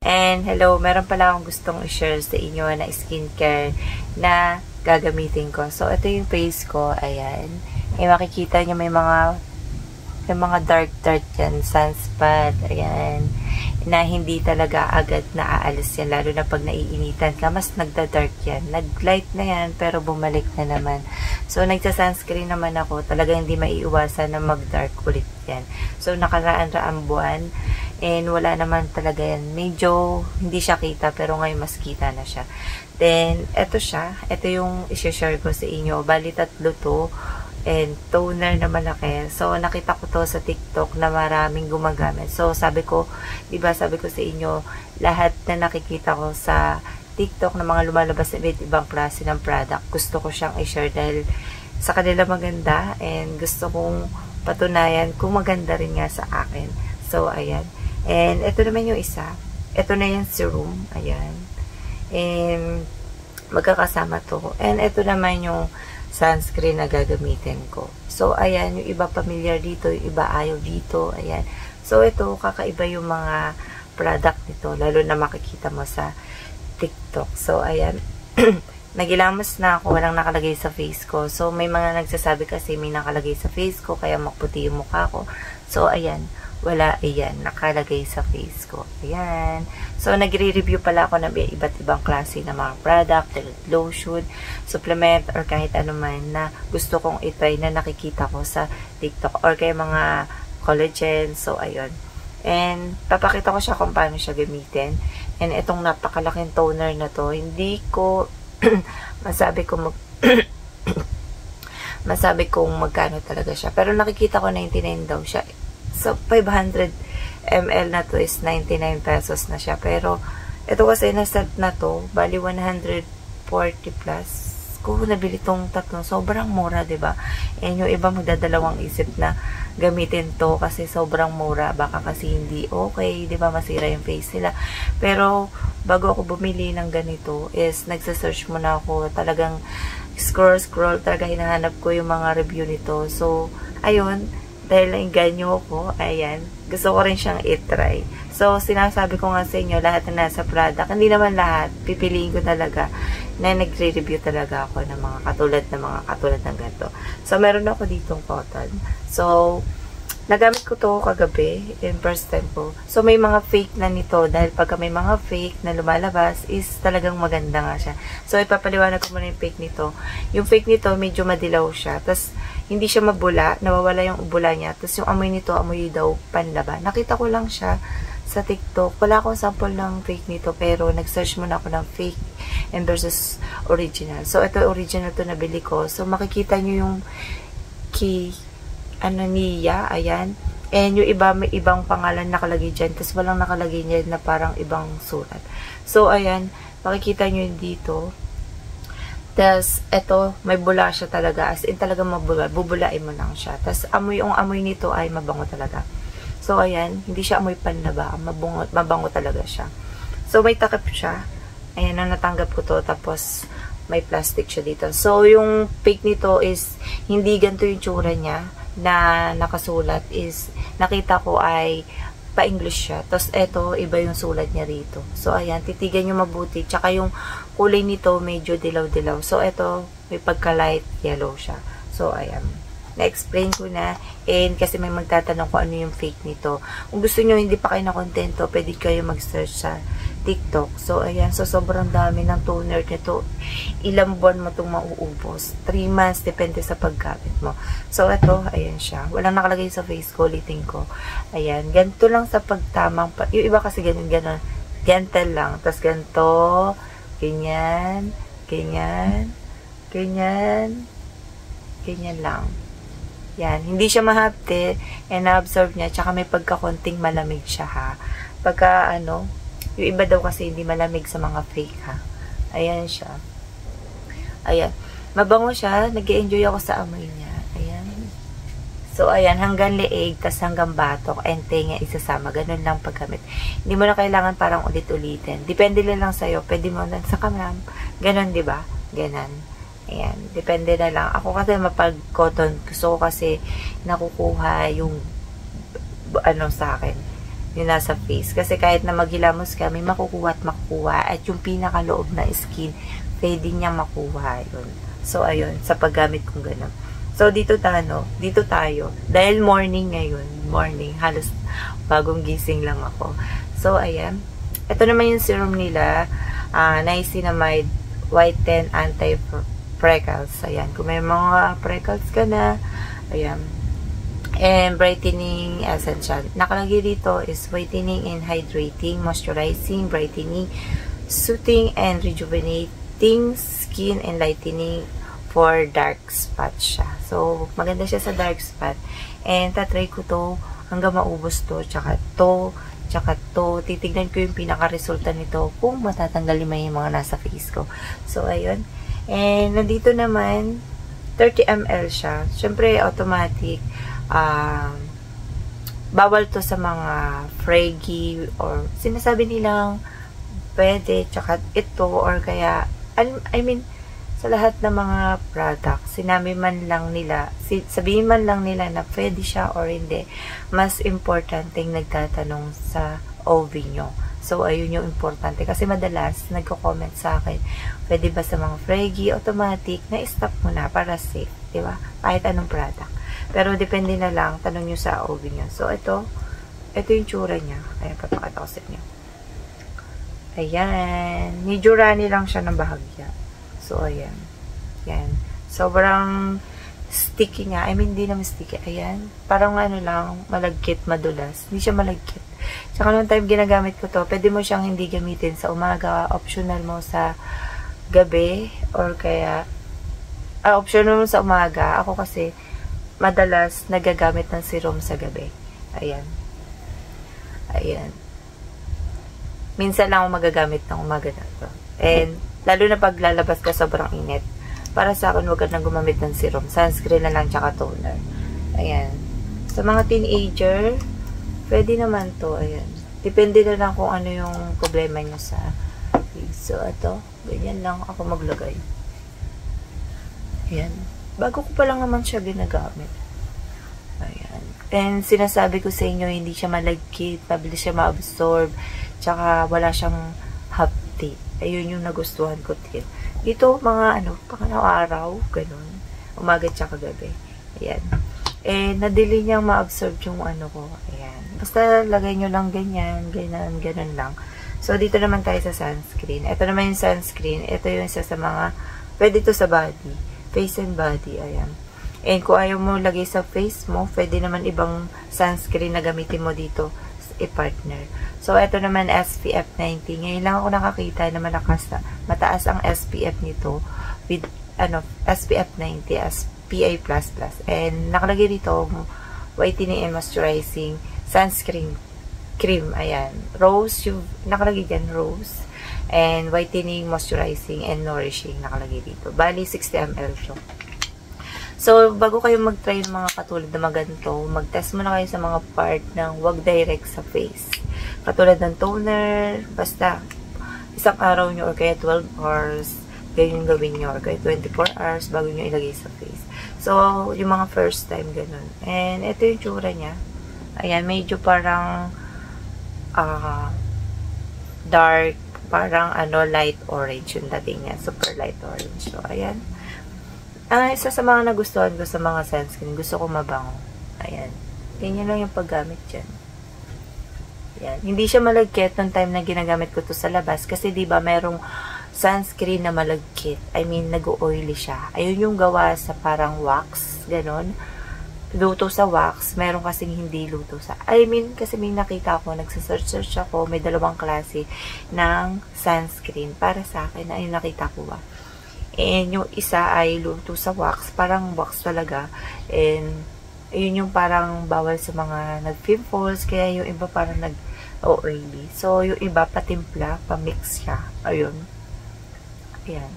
And hello, meron pala akong gustong i-share sa inyo na skincare na gagamitin ko. So, ito yung face ko. Ayan. Makikita nyo may mga dark yan. Sunspot. Ayan. Na hindi talaga agad naaalis yan. Lalo na pag naiinitan ka, mas nagda-dark yan. Nag-light na yan, pero bumalik na naman. So, nagsa-sunscreen naman ako. Talaga hindi maiiwasan na mag-dark ulit yan. So, nakaraan-raang buwan. And wala naman talaga yan. Medyo hindi siya kita, pero ngayon mas kita na siya. Then, eto siya. Ito yung i-share ko sa inyo. Bali, 3 to. And toner na malaki. So, nakita ko to sa TikTok na maraming gumagamit. So, sabi ko sa inyo, lahat na nakikita ko sa TikTok na mga lumalabas na ibang klase ng product, gusto ko siyang i-share dahil sa kanila maganda and gusto kong patunayan kung maganda rin nga sa akin. So, ayan. And, ito naman yung isa. Ito na yung serum. Ayan. And, magkakasama to. And, ito naman yung sunscreen na gagamitin ko. So, ayan. Yung iba familiar dito. Yung iba ayaw dito. Ayan. So, ito, kakaiba yung mga product nito. Lalo na makikita mo sa TikTok. So, ayan. Nagilamos na ako. Walang nakalagay sa face ko. So, may mga nagsasabi kasi may nakalagay sa face ko. Kaya maputi yung mukha ko. So, ayan. Wala, ayan, nakalagay sa face ko. Ayan. So, nagre-review pala ako ng iba't ibang klase ng mga product, lotion, supplement, or kahit ano man na gusto kong itry na nakikita ko sa TikTok or kaya mga collagen. So, ayun. And, papakita ko siya kung paano siya gamitin. And, itong napakalaking toner na to, hindi ko masabi kong magkano talaga siya. Pero nakikita ko 99 daw siya. So, 500 ml na to is 99 pesos na siya. Pero, ito kasi na set na to, bali 140 plus. Kung nabili tong tatlong, sobrang mura, diba? And yung iba magdadalawang isip na gamitin to kasi sobrang mura. Baka kasi hindi okay, diba? Masira yung face nila. Pero, bago ako bumili ng ganito, is nagsasearch muna ako. Talagang scroll, talaga hinahanap ko yung mga review nito. So, ayun, dahil nainganyo ko, ayan, gusto ko rin siyang itry. So, sinasabi ko nga sa inyo, lahat na nasa product, hindi naman lahat, pipiliin ko talaga na nagre-review talaga ako ng mga katulad ng ganito. So, meron ako ditong cotton. So, nagamit ko to kagabi, in first time ko. So, may mga fake na nito, dahil pagka may mga fake na lumalabas, is talagang maganda nga siya. So, ipapaliwanag ko muna yung fake nito. Yung fake nito, medyo madilaw siya. Tapos, hindi siya mabula, nawawala yung bula niya. Tapos, yung amoy nito, amoy daw panlaban. Nakita ko lang siya sa TikTok. Wala akong sample ng fake nito, pero nag-search muna ako ng fake and versus original. So, ito original to nabili ko. So, makikita nyo yung niya, ayan. And yung iba, may ibang pangalan nakalagay dyan. Tapos walang nakalagay niya na parang ibang sulat. So, ayan, makikita nyo yun dito. Tapos, eto, may bula siya talaga. As in, talaga mabula. Bubulain mo lang siya. Tapos, yung amoy nito ay mabango talaga. So, ayan, hindi siya amoy panlaba. Mabango talaga siya. So, may takip siya. Ayan, natanggap ko to. Tapos, may plastic siya dito. So, yung fake nito is, hindi ganito yung tsura niya na nakasulat is, nakita ko ay pa-English siya. Tapos, eto, iba yung sulat niya rito. So, ayan, titigan nyo mabuti. Tsaka yung kulay nito, medyo dilaw-dilaw. So, eto, may pagka-light yellow siya. So, ayan. Na-explain ko na. And, kasi may magtatanong kung ano yung fake nito. Kung gusto nyo, hindi pa kayo nakontento, pwede kayo mag-search sa TikTok. So, ayan. So, sobrang dami ng toner nito. Ilang buwan mo itong mauubos. 3 months, depende sa paggamit mo. So, ito, ayan siya. Walang nakalagay sa face ko, ulitin ko. Ayan. Ganito lang sa pagtamang. Yung iba kasi ganun. Gentle lang. Tapos, ganito. Ganyan. Ganyan. Ganyan. Ganyan lang. Yan. Hindi siya mahapte. And na-absorb niya. Tsaka may pagkakonting malamig siya, ha. Pagka, yung iba daw kasi hindi malamig sa mga fake, ha. Ayan siya. Ayan. Mabango siya. Nag-enjoy ako sa amoy niya. Ayan. So, ayan. Hanggang leeg, tas hanggang batok, and tenga isasama. Ganun lang paggamit. Hindi mo na kailangan parang ulit-ulitin. Depende lang sa'yo. Pwede mo na sa kamam. Ganun, diba? Ganun. Ayan. Depende na lang. Ako kasi mapag-cotton. Gusto ko kasi nakukuha yung sa akin. yung nasa face. Kasi kahit na maghilamos ka, may makukuha at makukuha. At yung pinakaloob na skin, pwede niya makuha yun. So, ayun, sa paggamit kong gano'n. So, dito tayo. Dahil morning ngayon, halos bagong gising lang ako. So, ayan. Ito naman yung serum nila, niacinamide whiten anti-freckles. Ayan, kung may mga freckles ka na, ayan. And brightening essential. Nakalagay dito is whitening and hydrating, moisturizing, brightening, soothing, and rejuvenating skin and lightening for dark spot siya. So, maganda siya sa dark spot. And tatry ko to hanggang maubos to, tsaka to. Titignan ko yung pinaka-resulta nito kung matatanggalin mo yung mga nasa face ko. So, ayun. And nandito naman, 30 ml siya. Siyempre, automatic. Bawal to sa mga fraggy or sinasabi nilang pwede, tsaka ito, or kaya, I mean, sa lahat ng mga products, sabihin man lang nila na pwede siya or hindi. Mas importante yung nagtatanong sa OV nyo. So, ayun yung importante. Kasi madalas, nagko-comment sa akin, pwede ba sa mga fraggy, automatic, na-stop mo na para safe. Diba? Kahit anong product. Pero, depende na lang, tanong nyo sa OV nyo. So, ito yung tsura niya. Ayan, papakita ko sa inyo. Ayan. Nijurani lang siya ng bahagya. So, ayan. Yan. Sobrang sticky niya. I mean, hindi naman sticky. Ayan. Parang ano lang, malagkit, madulas. Hindi siya malagkit. Tsaka nung time ginagamit ko to, pwede mo siyang hindi gamitin sa umaga. Optional mo sa gabi. Or kaya, optional mo sa umaga. Ako kasi, madalas nagagamit ng serum sa gabi. Ayan. Ayan. Minsan lang ako magagamit ng umaga na to. And, lalo na pag lalabas ka sobrang init. Para sa akin, huwag ka nang gumamit ng serum. Sunscreen na lang, tsaka toner. Ayan. Sa mga teenager, pwede naman to. Ayan. Depende na lang kung ano yung problema nyo sa face. So, ito. Ganyan lang ako maglagay. Ayan. Bago ko pa lang naman siya ginagamit. Ayan. And sinasabi ko sa inyo, hindi siya malagkit. Mabilis siya ma-absorb. Tsaka wala siyang hapti. Ayun yung nagustuhan ko din. Dito, mga pang-araw, ganun. Umaga tsaka gabi. Ayan. Eh, nadili niyang ma-absorb yung ko. Ayan. Basta lagay nyo lang ganyan, ganun lang. So, dito naman tayo sa sunscreen. Ito naman yung sunscreen. Ito yung isa sa mga, pwede to sa body. Face and body. Ayan. And kung ayaw mo lagay sa face mo, pwede naman ibang sunscreen na gamitin mo dito i-partner. So, ito naman SPF 90. Ngayon lang ako nakakita na mataas ang SPF nito with, SPF 90 as PA++. And, nakalagay dito, whitening and moisturizing sunscreen cream. Ayan. Rose, yung nakalagay dyan, rose. And, whitening, moisturizing, and nourishing. Nakalagay dito. Bali, 60 ml siya. So, bago kayo mag-try ng mga katulad na maganto, mag-test muna kayo sa mga part ng wag direct sa face. Katulad ng toner, basta isang araw nyo or kaya 12 hours, ganyan gawin nyo, or kaya 24 hours bago nyo ilagay sa face. So, yung mga first time, ganun. And, ito yung tsura niya. Ayan, medyo parang dark, parang light orange yung dating niya. Super light orange. So, ayan. Isa sa mga nagustuhan ko sa mga sunscreen, gusto ko mabango. Ayan. Ganyan lang yung paggamit dyan. Ayan. Hindi siya malagkit nung time na ginagamit ko to sa labas. Kasi diba merong sunscreen na malagkit. I mean, nag-oily siya. Ayun yung gawa sa parang wax. Ganon. Luto sa wax. Meron kasing hindi luto sa... I mean, kasi may nakita ko, nagsasearch ako, may dalawang klase ng sunscreen para sa akin. Ayun nakita ko ba. And yung isa ay luto sa wax. Parang wax talaga. And yun yung parang bawal sa mga nag-pimples. Kaya yung iba parang nag-oily. So, yung iba patimpla, pa-mix siya. Ayun. Ayan.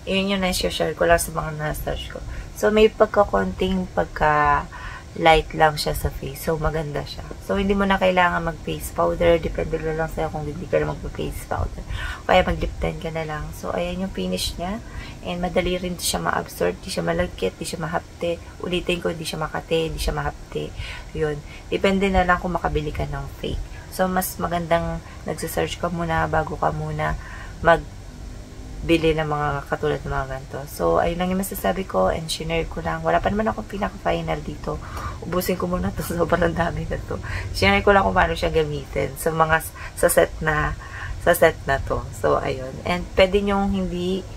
Yun yung na-share ko lang sa mga na-search ko. So, may pagkakonting light lang siya sa face. So, maganda siya. So, hindi mo na kailangan mag-face powder. Depende lang sa'yo kung hindi ka na mag-face powder. Kaya mag-lip tint ka na lang. So, ayan yung finish niya. And madali rin siya ma-absorb. Di siya malagkit, di siya mahapte. Ulitin ko, di siya makate, di siya mahapte. Yun. Depende na lang kung makabili ka ng fake. So, mas magandang nagsasearch ka muna bago ka muna magbili ng mga katulad ng mga ganito. So, ayun lang yung masasabi ko and shinare ko lang. Wala pa naman akong pinaka-final dito. Ubusin ko muna to. Sobrang dami na to. Shinare ko lang kung paano siya gamitin sa mga sa set na to. So, ayun. And pwede nyong hindi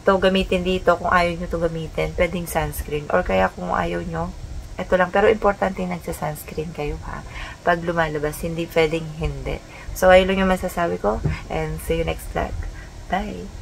to gamitin dito kung ayaw nyo to gamitin. Pwedeng sunscreen. Or kaya kung ayaw nyo, ito lang. Pero importante nagsa-sunscreen kayo ha. Pag lumalabas, hindi pwedeng hindi. So, ayun lang yung masasabi ko. And see you next vlog. Bye!